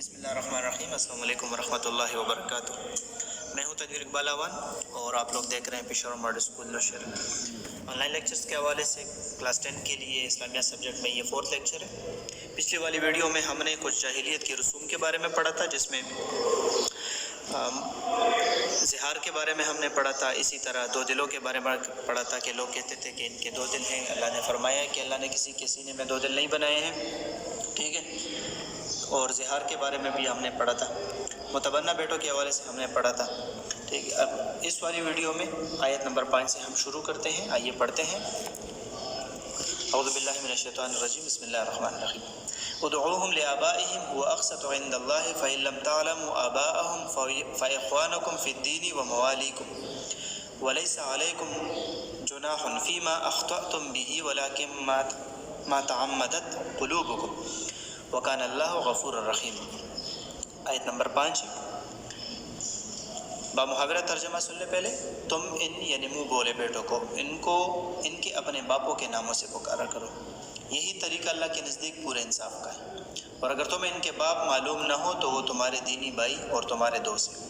بسم اللہ الرحمن الرحیم۔ السلام علیکم ورحمۃ اللہ وبرکاتہ۔ میں ہوں تنویر اقبال اعوان اور آپ لوگ دیکھ رہے ہیں Peshawar model school Nowshera. Online lectures کے حوالے سے کلاس 10 کے لیے اسلامیہ سبجیکٹ میں یہ 4th لیکچر ہے۔ پچھلی والی ویڈیو میں ہم نے کچھ جاہلیت کے رسوم کے بارے میں پڑھا تھا، جس میں زہار کے بارے میں ہم نے پڑھا تھا، اسی طرح دو دلوں کے بارے میں پڑھا تھا کہ لوگ کہتے تھے کہ ان کے دو دل ہیں۔ اللہ نے فرمایا کہ اللہ نے کسی کے سینے میں دو دل نہیں بنائے ہیں، ٹھیک ہے۔ اور زہار کے بارے میں بھی ہم نے پڑھا تھا، متبنہ بیٹوں کے حوالے سے ہم نے پڑھا تھا، ٹھیک ہے۔ اب اس والی ویڈیو میں آیت نمبر 5 سے ہم شروع کرتے ہیں، آئیے پڑھتے ہیں۔ اعوذ باللہ من الشیطان الرجیم، بسم اللہ الرحمن الرحیم۔ ادعوهم لآبائهم هو أقسط عند الله فإن لم تعلموا آباءهم فإخوانكم في الدين ومواليكم وليس عليكم جناح فيما أخطأتم به ولكن ما تعمدت قلوبكم وكان الله غفورا رحيما۔ آیت نمبر 5 بامحاورہ ترجمہ سن لے پہلے۔ تم یعنی منہ بولے بیٹوں کو ان کے اپنے باپوں کے ناموں سے پکارا کرو، یہی طریقہ اللہ کے نزدیک پورے انصاف کا ہے۔ اور اگر تمہیں ان کے باپ معلوم نہ ہو تو وہ تمہارے دینی بھائی اور تمہارے دوست ہیں،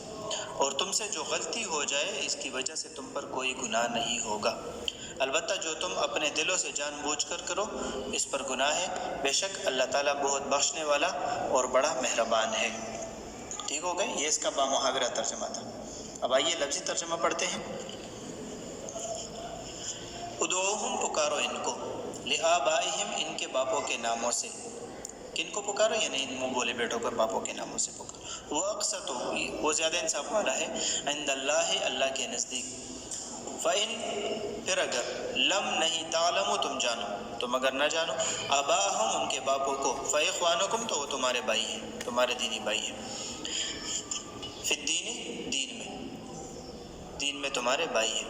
اور تم سے جو غلطی ہو جائے اس کی وجہ سے تم پر کوئی گناہ نہیں ہوگا، البتہ جو تم اپنے دلوں سے جان بوجھ کر کرو اس پر گناہ ہے، بے شک اللہ تعالیٰ بہت بخشنے والا اور بڑا مہربان ہے۔ ٹھیک ہو گئے، یہ اس کا بامحاورہ ترجمہ تھا۔ اب آئیے لفظی ترجمہ پڑھتے ہیں۔ ادعوہم پکارو ان کو، لآبائہم ان کے باپوں کے ناموں سے۔ کن کو پکارو؟ یعنی ان منہ بولے بیٹوں کو باپوں کے ناموں سے پکارو۔ وہ اقسط، وہ زیادہ انصاف والا ہے، عند اللہ اللہ کے نزدیک۔ فَإِن پھر اگر، لم نہیں، تعلمو تم جانو، تم اگر نہ جانو، آباءہم ان کے باپوں کو، فإخوانکم تو وہ تمہارے بھائی ہیں، تمہارے دینی بھائی ہیں، فی الدین دین میں تمہارے بھائی ہیں،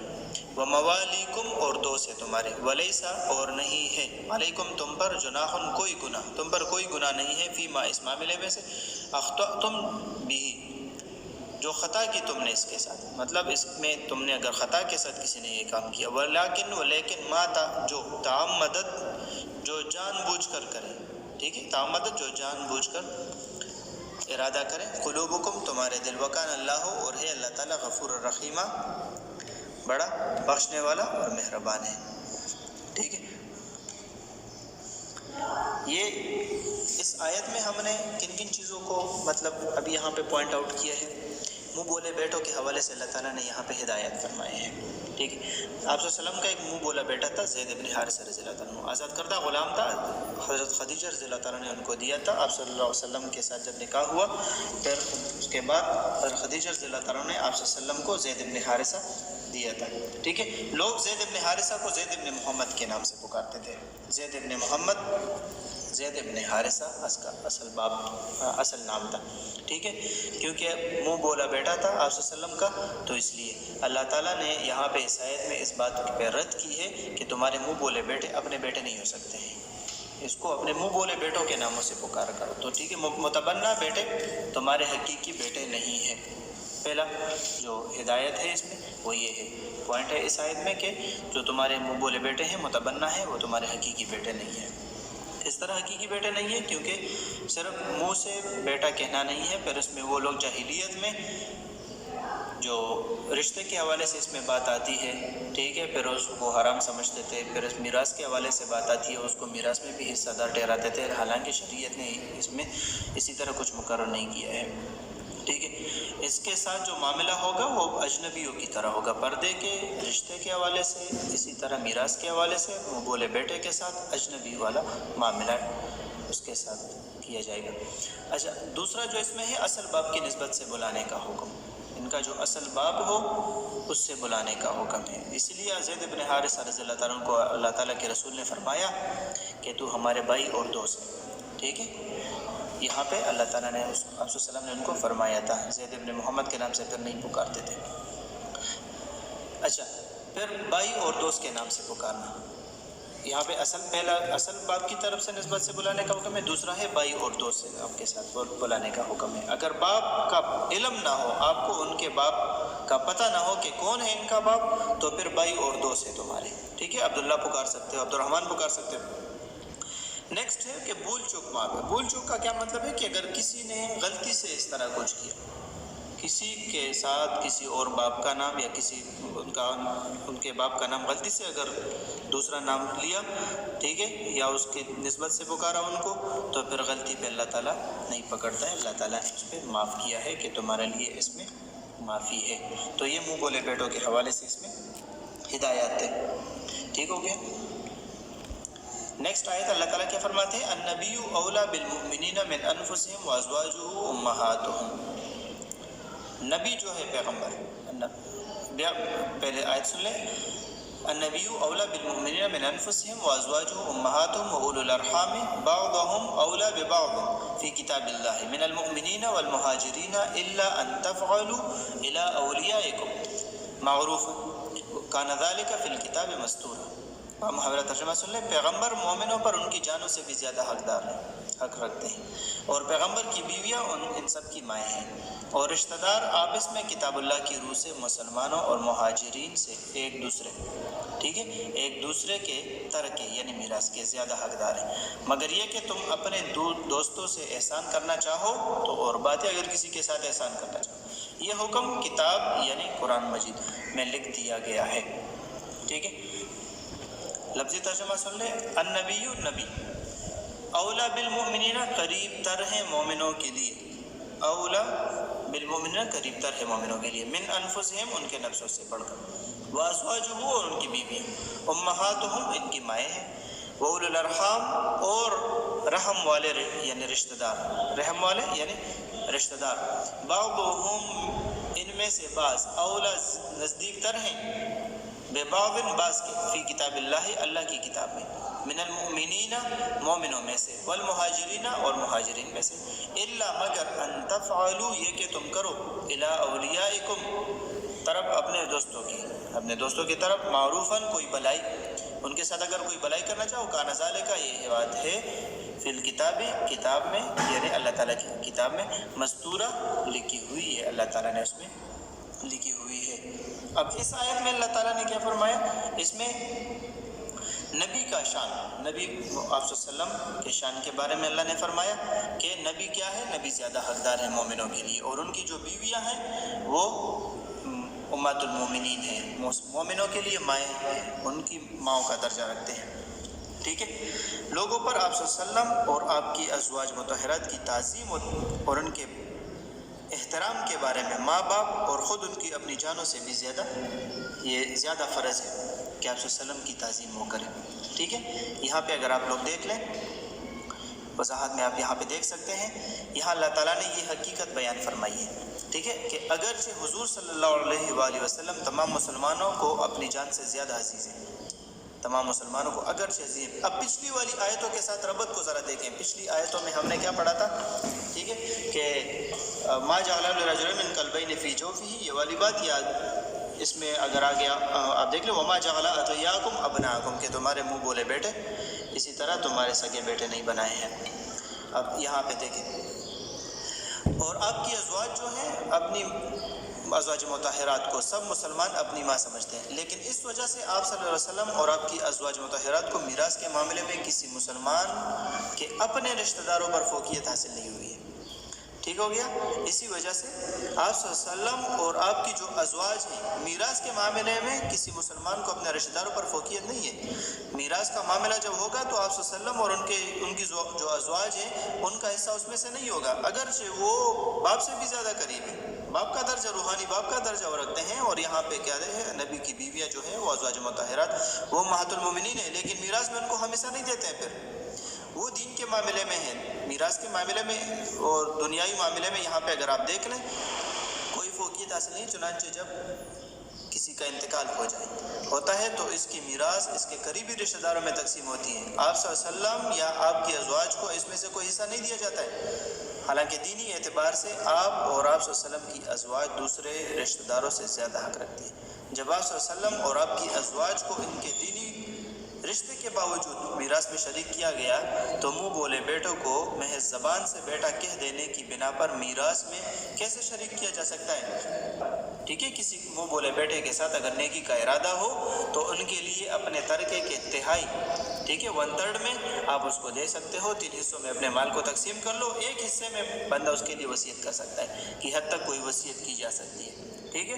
وموالیکم اور دوست ہے تمہارے، ولیسا اور نہیں ہے، علیکم تم پر، جناح کوئی گناہ، تم پر کوئی گناہ نہیں ہے، فیما اس معاملے میں سے، اخطأتم بھی جو خطا کی تم نے اس کے ساتھ، مطلب اس میں تم نے اگر خطا کے ساتھ کسی نے یہ کام کیا، ولیکن ما جو تعمدت جو جان بوجھ کر کرے، ٹھیک ہے، تعمدت جو جان بوجھ کر ارادہ کرے، قلوبکم تمہارے دل، وکان اللہ اور ہے اللہ تعالیٰ، غفور الرحیمہ بڑا بخشنے والا اور مہربان ہے، ٹھیک ہے۔ یہ اس آیت میں ہم نے کن کن چیزوں کو مطلب ابھی یہاں پہ پوائنٹ آؤٹ کیا ہے؟ منہ بولے بیٹوں کے حوالے سے اللہ تعالیٰ نے یہاں پہ ہدایت فرمائے ہیں، ٹھیک ہے۔ آپ صلی اللہ علیہ وسلم کا ایک منہ بولا بیٹا تھا، زید بن حارثہ رضی اللہ تعالیٰ عنہ، آزاد کردہ غلام تھا، حضرت خدیجہ رضی اللہ تعالیٰ نے ان کو دیا تھا۔ آپ صلی اللہ علیہ وسلم کے ساتھ جب نکاح ہوا پھر اس کے بعد حضرت خدیجہ رضی اللہ تعالیٰ نے آپ صلی اللہ علیہ وسلم کو زید بن حارثہ دیا تھا، ٹھیک ہے۔ لوگ زید بن حارثہ کو زید بن محمد کے نام سے پکارتے تھے، زید بن محمد، زید بن حارثہ اس کا اصل نام تھا، ٹھیک ہے، کیونکہ منہ بولا بیٹا تھا آپ صلی اللہ علیہ وسلم کا، تو اس لیے اللہ تعالیٰ نے یہاں پہ اس آیت میں اس بات پہ رد کی ہے کہ تمہارے منہ بولے بیٹے اپنے بیٹے نہیں ہو سکتے ہیں، اس کو اپنے منہ بولے بیٹوں کے ناموں سے پکارا کرو، تو ٹھیک ہے، متبنہ بیٹے تمہارے حقیقی بیٹے نہیں ہیں۔ پہلا جو ہدایت ہے اس میں وہ یہ ہے، پوائنٹ ہے اس آیت میں کہ جو تمہارے منہ بولے بیٹے ہیں، متبنہ ہیں، وہ تمہارے حقیقی بیٹے نہیں ہیں۔ اس طرح حقیقی بیٹے نہیں ہیں کیونکہ صرف منہ سے بیٹا کہنا نہیں ہے، پھر اس میں وہ لوگ جاہلیت میں جو رشتے کے حوالے سے اس میں بات آتی ہے، ٹھیک ہے، پھر اس کو حرام سمجھتے تھے، پھر اس میراث کے حوالے سے بات آتی ہے، اس کو میراث میں بھی حصہ دار ٹھہراتے تھے، حالانکہ شریعت نے اس میں اسی طرح کچھ مقرر نہیں کیا ہے، ٹھیک ہے۔ اس کے ساتھ جو معاملہ ہوگا وہ اجنبیوں کی طرح ہوگا، پردے کے رشتے کے حوالے سے، اسی طرح میراث کے حوالے سے وہ بولے بیٹے کے ساتھ اجنبی والا معاملہ اس کے ساتھ کیا جائے گا۔ اچھا، دوسرا جو اس میں ہے اصل باپ کی نسبت سے بلانے کا حکم، ان کا جو اصل باپ ہو اس سے بلانے کا حکم ہے، اسی لیے زید بن حارثہ رضی اللہ تعالیٰ عنہ کو اللہ تعالیٰ کے رسول نے فرمایا کہ تو ہمارے بھائی اور دوست ہے، ٹھیک ہے۔ یہاں پہ اللہ تعالیٰ نے آپ صلی اللہ علیہ وسلم نے ان کو فرمایا تھا، زید بن محمد کے نام سے پھر نہیں پکارتے تھے۔ اچھا، پھر بھائی اور دوست کے نام سے پکارنا، یہاں پہ اصل باپ کی طرف سے نسبت سے بلانے کا حکم ہے، دوسرا ہے بھائی اور دوست سے آپ کے ساتھ بلانے کا حکم ہے۔ اگر باپ کا علم نہ ہو، آپ کو ان کے باپ کا پتہ نہ ہو کہ کون ہے ان کا باپ، تو پھر بھائی اور دوست ہے تمہارے، ٹھیک ہے، عبداللہ پکار سکتے ہو، عبد الرحمن پکار سکتے ہو، نیکسٹ ہے کہ بھول چوک معاف ہے۔ بھول چوک کا کیا مطلب ہے کہ اگر کسی نے غلطی سے اس طرح کچھ کیا، کسی کے ساتھ کسی اور باپ کا نام یا کسی ان کے باپ کا نام غلطی سے اگر دوسرا نام لیا، ٹھیک ہے، یا اس کے نسبت سے پکارا ان کو، تو پھر غلطی پہ اللہ تعالیٰ نہیں پکڑتا ہے، اللہ تعالیٰ نے اس پہ معاف کیا ہے کہ تمہارے لیے اس میں معافی ہے۔ تو یہ منہ بولے بیٹوں کے حوالے سے اس میں ہدایات ہے۔ ٹھیک ہو گیا؟ نیکسٹ آیت اللہ تعالیٰ کیا فرماتے ہیں؟ النبی اولا بالمؤمنین من انفسهم وازواجہ امہاتہم۔ نبی جو ہے پیغمبر، پہلے آیت سن لیں، النبی اولا بالمؤمنین من انفسهم وازواجہ امہاتہم واولو الارحام بعضهم اولا ببعض فی کتاب اللہ من المؤمنین والمہاجرین الا ان تفعلوا الی اولیائکم معروفا کان ذلک فی الکتاب مستورا۔ محاورہ ترجمہ سن لیں، پیغمبر مومنوں پر ان کی جانوں سے بھی زیادہ حق رکھتے ہیں، اور پیغمبر کی بیویاں ان سب کی مائیں ہیں، اور رشتہ دار آپس میں کتاب اللہ کی روح سے مسلمانوں اور مہاجرین سے ایک دوسرے کے ترکے یعنی میراث کے زیادہ حقدار ہیں، مگر یہ کہ تم اپنے دوستوں سے احسان کرنا چاہو تو اور بات ہے، اگر کسی کے ساتھ احسان کرنا چاہو۔ یہ حکم کتاب یعنی قرآن مجید میں لکھ دیا گیا ہے۔ ٹھیک ہے، لفظی ترجمہ سن لیں، النبی نبی اولا بالمؤمنین قریب تر ہے مومنوں کے لیے، اولا بالمؤمنین قریب تر ہے مومنوں کے لیے، من انفسہم ان کے نفسوں سے بڑھ کر، وازواجہ اور ان کی بیویاں، امہاتہم ان کی مائیں ہیں، واولو الارحام اور رحم والے یعنی رشتہ دار، رحم والے یعنی رشتہ دار، بعضہم ان میں سے بعض، اولا نزدیک تر ہیں، بے باغن باز کے، فی کتاب اللہ اللہ کی کتاب میں، من المؤمنین مومنوں میں سے، والمہاجرین اور مہاجرین میں سے، الا مگر ان تفعلوا یہ کہ تم کرو، الی اولیائکم طرف اپنے دوستوں کی طرف، معروفاً کوئی بلائی، ان کے ساتھ اگر کوئی بلائی کرنا چاہو، کان ذالک یہ بات ہے، فی الکتاب کتاب میں یعنی اللہ تعالیٰ کی کتاب میں، مستورہ لکھی ہوئی ہے، اللہ تعالیٰ نے اس میں لکھی ہوئی ہے۔ اب اس آیت میں اللہ تعالیٰ نے کیا فرمایا؟ اس میں نبی کا شان، نبی آپ صلی اللہ علیہ وسلم کے شان کے بارے میں اللہ نے فرمایا کہ نبی کیا ہے؟ نبی زیادہ حقدار ہے مومنوں کے لیے، اور ان کی جو بیویاں ہیں وہ امہات المومنین ہیں، مومنوں کے لیے مائیں ہیں، ان کی ماؤں کا درجہ رکھتے ہیں۔ ٹھیک ہے، لوگوں پر آپ صلی اللہ علیہ وسلم اور آپ کی ازواج مطہرات کی تعظیم اور ان کے احترام کے بارے میں ماں باپ اور خود ان کی اپنی جانوں سے بھی زیادہ فرض ہے کہ آپ صلی اللہ علیہ وسلم کی تعظیم وہ کریں۔ ٹھیک ہے، یہاں پہ اگر آپ لوگ دیکھ لیں، وضاحت میں آپ یہاں پہ دیکھ سکتے ہیں، یہاں اللہ تعالیٰ نے یہ حقیقت بیان فرمائی ہے، ٹھیک ہے، کہ اگرچہ حضور صلی اللہ علیہ وآلہ وسلم تمام مسلمانوں کو اپنی جان سے زیادہ عزیز ہیں، تمام مسلمانوں کو اگرچہ عزیز ہیں۔ اب پچھلی والی آیتوں کے ساتھ ربط کو ذرا دیکھیں، پچھلی آیتوں میں ہم نے کیا پڑھا تھا؟ ٹھیک ہے، کہ ما جعل لرجل من قلبین فی جوفہ، یہ والی بات یاد، اس میں اگر آگے آپ دیکھ لیں، وما جعل ادعیاکم ابناءکم، کہ تمہارے منہ بولے بیٹے اسی طرح تمہارے سگے بیٹے نہیں بنائے ہیں۔ اب یہاں پہ دیکھیں، اور آپ کی ازواج جو ہیں، اپنی ازواج مطہرات کو سب مسلمان اپنی ماں سمجھتے ہیں، لیکن اس وجہ سے آپ صلی اللہ علیہ وسلم اور آپ کی ازواج مطہرات کو میراث کے معاملے میں کسی مسلمان کے اپنے رشتہ داروں پر فوقیت حاصل نہیں ہوئی ہے۔ ٹھیک ہو گیا، اسی وجہ سے آپ صلی اللہ علیہ وسلم اور آپ کی جو ازواج ہیں، میراث کے معاملے میں کسی مسلمان کو اپنے رشتہ داروں پر فوقیت نہیں ہے۔ میراث کا معاملہ جب ہوگا تو آپ صلی اللہ علیہ وسلم اور ان کی جو ازواج ہیں، ان کا حصہ اس میں سے نہیں ہوگا، اگرچہ وہ باپ سے بھی زیادہ قریب ہیں، باپ کا درجہ، روحانی باپ کا درجہ وہ رکھتے ہیں، اور یہاں پہ کیا ہے، نبی کی بیویاں جو ہیں وہ ازواج مطہرات، وہ امہات المومنین ہیں، لیکن میراث میں ان کو ہم حصہ نہیں دیتے ہیں۔ پھر وہ دین کے معاملے میں ہیں، میراث کے معاملے میں اور دنیائی معاملے میں یہاں پہ اگر آپ دیکھ لیں کوئی فوقیت حاصل نہیں، چنانچہ جب کسی کا انتقال ہوتا ہے تو اس کی میراث اس کے قریبی رشتہ داروں میں تقسیم ہوتی ہے، آپ صلی اللہ علیہ وسلم یا آپ کی ازواج کو اس میں سے کوئی حصہ نہیں دیا جاتا ہے، حالانکہ دینی اعتبار سے آپ اور آپ صلی اللہ علیہ وسلم کی ازواج دوسرے رشتہ داروں سے زیادہ حق رکھتی ہے۔ جب آپ صلی اللہ علیہ وسلم اور آپ کی ازواج کو ان کے دینی رشتے کے باوجود میراث میں شریک کیا گیا تو منہ بولے بیٹوں کو محض زبان سے بیٹا کہہ دینے کی بنا پر میراث میں کیسے شریک کیا جا سکتا ہے؟ ٹھیک ہے، کسی منہ بولے بیٹے کے ساتھ اگر نیکی کا ارادہ ہو تو ان کے لیے اپنے ترکے کے تہائی، ٹھیک ہے، 1/3 میں آپ اس کو دے سکتے ہو، 3 حصوں میں اپنے مال کو تقسیم کر لو، 1 حصے میں بندہ اس کے لیے وصیت کر سکتا ہے، کہ حد تک کوئی وصیت کی جا سکتی ہے، ٹھیک ہے۔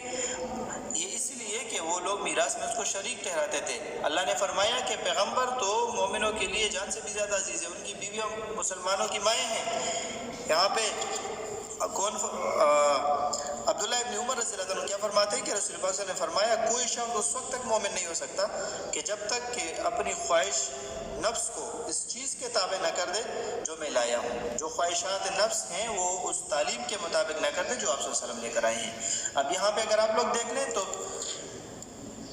یہ اس لیے کہ وہ لوگ میراث میں اس کو شریک ٹھہراتے تھے۔ اللہ نے فرمایا کہ پیغمبر تو مومنوں کے لیے جان سے بھی زیادہ عزیز ہے، ان کی بیویاں مسلمانوں کی مائیں ہیں۔ یہاں پہ عبداللہ ابن عمر رضی اللہ عنہ کیا فرماتے ہیں کہ رسول اللہ صلی اللہ علیہ وسلم نے فرمایا کوئی شخص اس وقت تک مومن نہیں ہو سکتا کہ جب تک کہ اپنی خواہش نفس کو اس چیز کے تابع نہ کر دے جو میں لایا ہوں، جو خواہشات نفس ہیں وہ اس تعلیم کے مطابق نہ کر دے جو آپ صلی اللہ علیہ وسلم لے کر آئے ہیں۔ اب یہاں پہ اگر آپ لوگ دیکھ لیں تو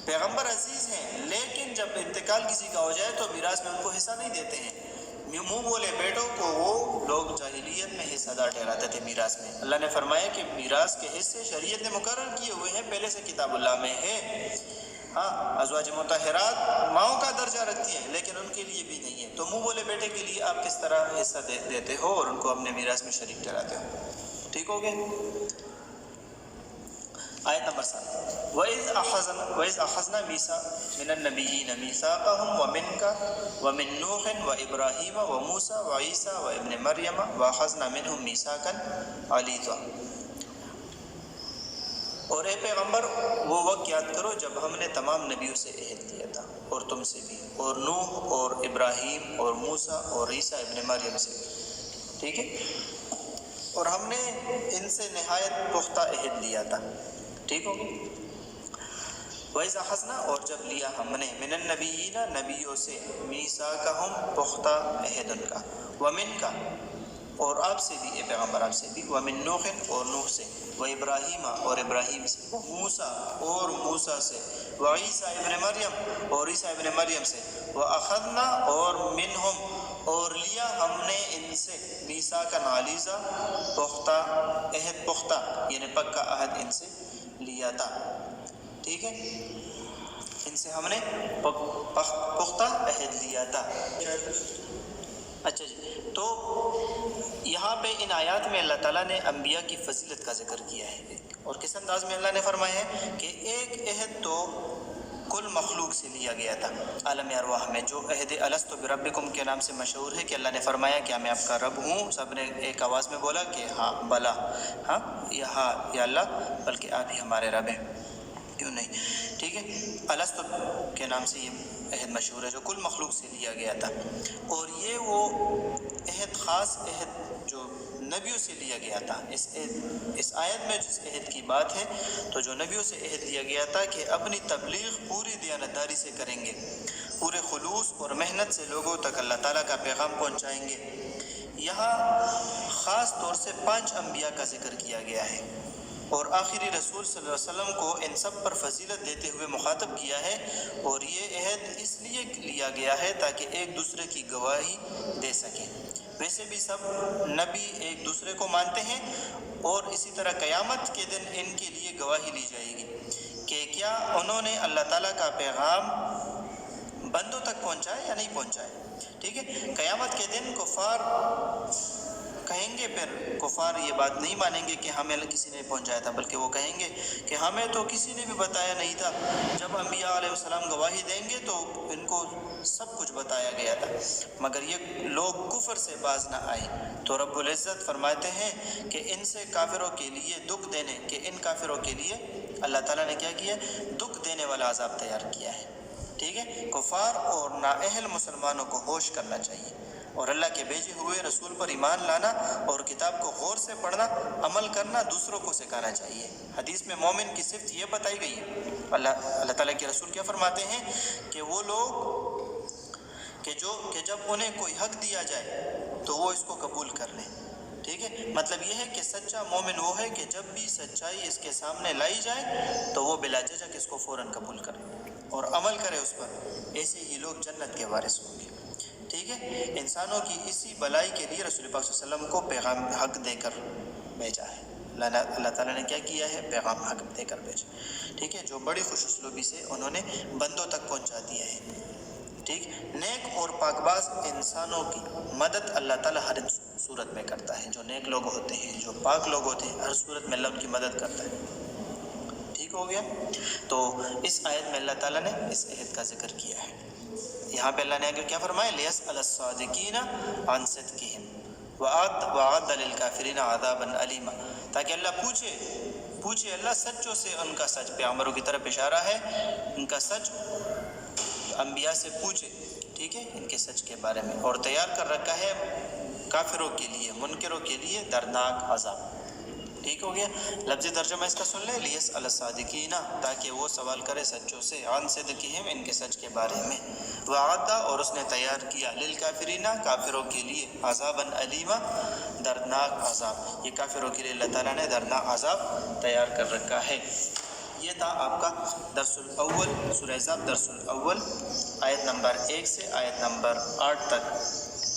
پیغمبر عزیز ہیں، لیکن جب انتقال کسی کا ہو جائے تو میراث میں ان کو حصہ نہیں دیتے ہیں۔ منہ بولے بیٹوں کو وہ لوگ جاہلیت میں حصہ دار ٹھہراتے تھے میراث میں۔ اللہ نے فرمایا کہ میراث کے حصے شریعت نے مقرر کیے ہوئے ہیں، پہلے سے کتاب اللہ میں ہے۔ ہاں، ازواج مطہرات ماؤں کا درجہ رکھتی ہیں لیکن ان کے لیے بھی نہیں ہے، تو منہ بولے بیٹے کے لیے آپ کس طرح حصہ دیتے ہو اور ان کو اپنے میراث میں شریک ٹھہراتے ہو؟ ٹھیک ہو گیا؟ آیت نمبر 7 وَإِذْ أَخَذْنَا مِنَ النَّبِيِّينَ مِيثَاقَهُمْ وَمِنْكَ وَمِنْ نُوحٍ وَإِبْرَاهِيمَ وَمُوسَى وَعِيسَى وَابْنِ مَرْيَمَ وَأَخَذْنَا مِنْهُمْ مِيثَاقًا غَلِيظًا۔ اور اے پیغمبر وہ وقت یاد کرو جب ہم نے تمام نبیوں سے عہد لیا تھا، اور تم سے بھی، اور نوح اور ابراہیم اور موسیٰ اور عیسیٰ ابن مریم سے بھی، ٹھیک ہے، اور ہم نے ان سے نہایت پختہ عہد لیا تھا، ٹھیک ہو گیا۔ وَإِذْ أَخَذْنَا اور جب لیا ہم نے مِنَ النَّبِيِّينَ نبیوں سے مِيثَاقَهُمْ پختہ عہد ان کا، وَمِنْكَ اور آپ سے بھی اے پیغمبر آپ سے بھی، وَمِن نُوحٍ اور نوح سے، وَإِبْرَاهِيمَ اور ابراہیم سے، وَمُوسَى اور موسیٰ سے، وَعِيسَى ابن مریم اور عیسیٰ ابن مریم سے، وَأَخَذْنَا اور مِنْهُمْ اور لیا ہم نے ان سے مِيثَاقًا غَلِيظًا پختہ عہد، پختہ یعنی پکا عہد ان سے لیا تھا، ٹھیک ہے، ان سے ہم نے پختہ عہد لیا تھا۔ اچھا جی، تو یہاں پہ ان آیات میں اللہ تعالیٰ نے انبیاء کی فضیلت کا ذکر کیا ہے، اور کس انداز میں اللہ نے فرمایا ہے کہ ایک عہد تو کل مخلوق سے لیا گیا تھا عالم ارواح میں، جو عہد الستو بربکم کے نام سے مشہور ہے، کہ اللہ نے فرمایا کہ میں آپ کا رب ہوں، سب نے ایک آواز میں بولا کہ ہاں بلا، ہاں یا اللہ، بلکہ آپ ہی ہمارے رب ہیں، کیوں نہیں، ٹھیک ہے، الستو کے نام سے یہ عہد مشہور ہے جو کل مخلوق سے لیا گیا تھا، اور یہ وہ عہد خاص عہد جو نبیوں سے لیا گیا تھا۔ اس آیت میں جس عہد کی بات ہے تو جو نبیوں سے عہد لیا گیا تھا کہ اپنی تبلیغ پوری دیانتداری سے کریں گے، پورے خلوص اور محنت سے لوگوں تک اللہ تعالیٰ کا پیغام پہنچائیں گے۔ یہاں خاص طور سے 5 انبیاء کا ذکر کیا گیا ہے، اور آخری رسول صلی اللہ علیہ وسلم کو ان سب پر فضیلت دیتے ہوئے مخاطب کیا ہے، اور یہ عہد اس لیے لیا گیا ہے تاکہ ایک دوسرے کی گواہی دے سکیں۔ ویسے بھی سب نبی ایک دوسرے کو مانتے ہیں، اور اسی طرح قیامت کے دن ان کے لیے گواہی لی جائے گی کہ کیا انہوں نے اللہ تعالیٰ کا پیغام بندوں تک پہنچائے یا نہیں پہنچائے، ٹھیک ہے۔ قیامت کے دن کفار کہیں گے، پھر کفار یہ بات نہیں مانیں گے کہ ہمیں کسی نے پہنچایا تھا، بلکہ وہ کہیں گے کہ ہمیں تو کسی نے بھی بتایا نہیں تھا۔ جب انبیاء علیہ السلام گواہی دیں گے تو ان کو سب کچھ بتایا گیا تھا، مگر یہ لوگ کفر سے باز نہ آئے، تو رب العزت فرماتے ہیں کہ ان سے کافروں کے لیے دکھ دینے، کہ ان کافروں کے لیے اللہ تعالیٰ نے کیا کیا، دکھ دینے والا عذاب تیار کیا ہے، ٹھیک ہے۔ کفار اور نااہل مسلمانوں کو ہوش کرنا چاہیے، اور اللہ کے بھیجے ہوئے رسول پر ایمان لانا اور کتاب کو غور سے پڑھنا، عمل کرنا دوسروں کو سکھانا چاہیے۔ حدیث میں مومن کی صفت یہ بتائی گئی ہے، اللہ تعالیٰ کے رسول کیا فرماتے ہیں کہ وہ لوگ کہ جب انہیں کوئی حق دیا جائے تو وہ اس کو قبول کر لیں، ٹھیک ہے۔ مطلب یہ ہے کہ سچا مومن وہ ہے کہ جب بھی سچائی اس کے سامنے لائی جائے تو وہ بلا جھجک اس کو فوراً قبول کرے اور عمل کرے اس پر، ایسے ہی لوگ جنت کے وارث ہوں گے، ٹھیک ہے۔ انسانوں کی اسی بلائی کے لیے رسول پاک صلی اللہ علیہ وسلم کو پیغام حق دے کر بھیجا ہے، اللہ تعالیٰ نے کیا کیا ہے، پیغام حق دے کر بھیجا، ٹھیک ہے، جو بڑی خوش اسلوبی سے انہوں نے بندوں تک پہنچا دیا ہے، ٹھیک۔ نیک اور پاک باز انسانوں کی مدد اللہ تعالیٰ ہر صورت میں کرتا ہے، جو نیک لوگ ہوتے ہیں، جو پاک لوگ ہوتے ہیں، ہر صورت میں اللہ ان کی مدد کرتا ہے۔ ٹھیک ہو گیا. تو اس آیت میں اللہ تعالیٰ نے اس عہد کا ذکر کیا ہے. یہاں پہ اللہ نے آگے کیا فرمایا؟ لیسأل الصادقین عن صدقہم وأعد للکافرین عذابا علیما، تاکہ اللہ پوچھے اللہ سچوں سے ان کا سچ. پیغمبروں کی طرف اشارہ ہے، ان کا سچ انبیاء سے پوچھے، ٹھیک ہے، ان کے سچ کے بارے میں. اور تیار کر رکھا ہے کافروں کے لیے، منکروں کے لیے دردناک عذاب. ٹھیک ہو گیا. لفظی ترجمہ اس کا سن لیں، لیسأل الصادقین، تاکہ وہ سوال کرے سچوں سے، عن صدقہم، ان کے سچ کے بارے میں. وعد، اور اس نے تیار کیا، للکافرین، کافروں کے لیے، عذابا علیما، دردناک عذاب. یہ کافروں کے لیے اللہ تعالیٰ نے دردناک عذاب تیار کر رکھا ہے. یہ تھا آپ کا درس الاول، سورہ احزاب درس الاول، آیت نمبر 1 سے آیت نمبر 8 تک.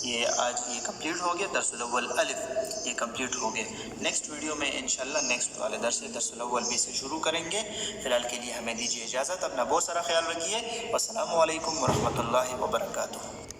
یہ آج یہ کمپلیٹ ہو گیا، درس الاول الف یہ کمپلیٹ ہو گیا. نیکسٹ ویڈیو میں انشاءاللہ نیکسٹ والے درس الاول بھی سے شروع کریں گے. فی الحال کے لیے ہمیں دیجیے اجازت. اپنا بہت سارا خیال رکھیے. والسلام علیکم ورحمۃ اللہ وبرکاتہ.